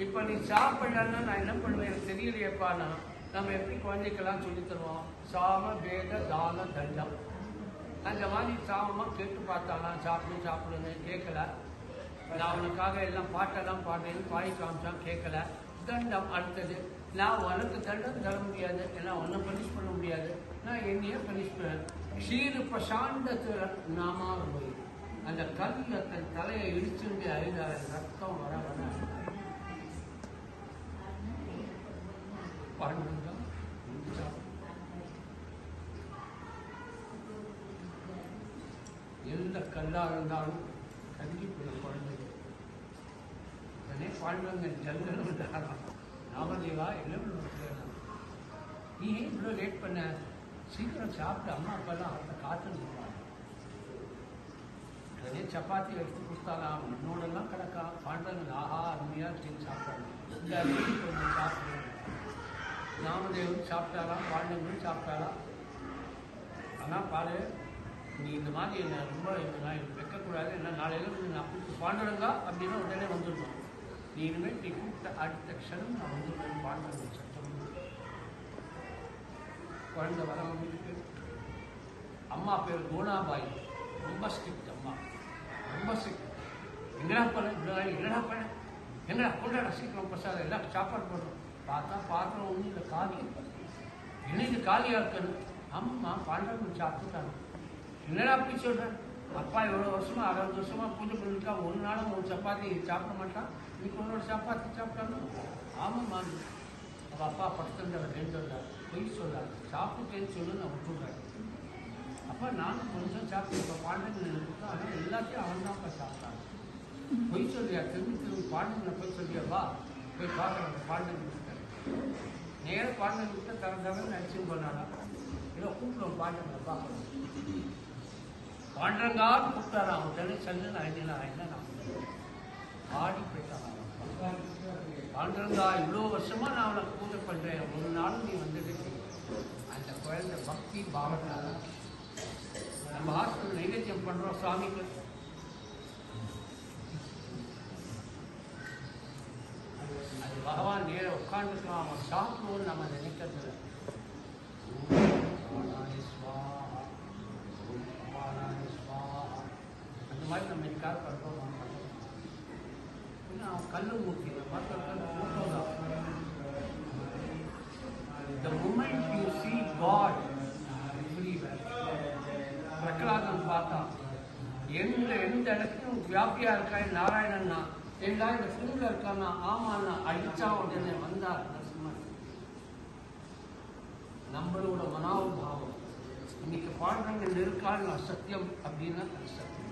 இப்போ நீ சாப்பிடலன்னா நான் என்ன பண்ணுவேன் எனக்கு தெரியலையேப்பானா நம்ம எப்படி குழந்தைக்கெல்லாம் சொல்லி தருவோம் சாம வேத தான தண்டம் அந்த மாதிரி சாமமாக கேட்டு பார்த்தாலாம் சாப்பிடுன்னு கேட்கல நான் அவனுக்காக எல்லாம் பாட்டெல்லாம் பாடுறேன்னு பாடி காமிச்சான் கேட்கல தண்டம் அடுத்தது நான் உனக்கு தண்டம் தர முடியாது ஏன்னா உன்னை பனிஷ் பண்ண முடியாது நான் என்னையே பனிஷ் பண்ணேன் ஷீரு பிரசாண்டத்தில் நாமா போய் அந்த கல்லில் தன் தலையை இடிச்சுட்டு அழுதார ரத்தம் வர வர பாடுங்க எந்த கல்லாக இருந்தாலும் கண்டிப்பாக குழந்தைங்க உடனே பாண்டவங்க ஜல்லுன்னு நாமதேவா எல்லாம் நீ ஏன் இவ்வளோ லேட் பண்ண சீக்கிரம் சாப்பிட்டு அம்மா அப்பாலாம் அவர்கிட்ட காத்துருப்பாங்க உடனே சப்பாத்தி எடுத்து கொடுத்தாலாம் உன்னோடெல்லாம் கிடக்கா பாண்டவங்க ஆஹா அருமையாக செஞ்சு சாப்பிட்டாங்க இந்த கொஞ்சம் சாப்பிடுவோம் நாமதேவன் சாப்பிட்டாலாம் பாண்டவங்களும் சாப்பிட்டாலாம் ஆனால் பாரு நீ இந்த மாதிரி என்ன ரொம்ப நான் வைக்கக்கூடாது என்ன நாளையில நான் கூப்பிட்டு பாண்டவங்க அப்படின்னா உடனே வந்துடணும் நீ இனிமேல் நீ கூப்பிட்ட அடுத்த க்ஷணம் நான் வந்துடுவேன் பாண்டவங்க சட்டம் குழந்தை வரவங்களுக்கு அம்மா பேர் கோனாபாய் ரொம்ப ஸ்ட்ரிக்ட் அம்மா ரொம்ப ஸ்ட்ரிக்ட் எங்கடா பண்ண எங்கடா கொண்டாட சீக்கிரம் பசாத எல்லாம் சாப்பாடு போடுறோம் பார்த்தா பாத்திரம் ஒன்றும் இல்லை காலி இணைந்து காலியாக இருக்கணும் அம்மா பாண்டவங்க சாப்பிட்டுட்டாங்க என்னடா அப்படி சொல்கிறேன் அப்பா எவ்வளோ வருஷமா 60 வருஷமா பூஜை பண்ணிருக்கா ஒரு நாளும் ஒரு சப்பாத்தி சாப்பிட மாட்டான் இன்னைக்கு ஒன்னோட சப்பாத்தி சாப்பிட்டாலும் ஆமாம்மா அவள் அப்பா படுத்துருந்தார் சொல்றாரு பொய் சொல்றாரு சாப்பிட்டேன்னு சொல்லு நான் விட்டுடுறேன் அப்போ நானும் கொஞ்சம் சாப்பிட்டு இப்போ பாண்டவன் இருக்கா ஆனால் எல்லாத்தையும் அவன் தான்ப்பா சாப்பிட்டான் பொய் சொல்லியா திரும்பி பாண்டவனை போய் சொல்லியா வா போய் பார்க்குறாங்க பாண்டவன் நேராக பாண்டவன் கிட்ட தரன்னு நினச்சி பண்ணாடா ஏதோ கூப்பிடுவோம் பாண்டவனை பார்க்கணும் பாண்டங்கான்னு கூப்பிட்டாரா அவன் தண்ணி சல்லுன்னு அழிஞ்சினா நான் ஆடி போயிட்டான் பாண்டங்கா இவ்வளோ வருஷமா நான் அவனை பூஜை பண்ணுறேன் ஒரு நாளும் நீ வந்துட்டு அந்த குழந்தை பக்தி பாவனால நம்ம ஹாஸ்பிட்டல் நைவேத்தியம் பண்ணுறோம் சுவாமிக்கு அது பகவான் நேரம் உட்காந்துருக்கலாம் அவன் சாப்பிடுவோன்னு நம்ம நினைக்கிறதில்ல அந்த மாதிரி நம்ம எனக்காக பண்ணுறோம் அவன் கல்லு மூர்த்தி The moment you see God everywhere, Prahladan பார்த்தா எந்த இடத்துலையும் வியாபியா இருக்கான் நாராயணன்னா எல்லா இந்த ஃபிலிம்ல இருக்கான்னா ஆமாண்ணா அடிச்சா உடனே வந்தார் நரசிம்மன் நம்மளோட மனாபாவம் இன்னைக்கு பாண்டங்கள் இருக்கான்னு சத்தியம் அப்படின்னா அது சத்தியம்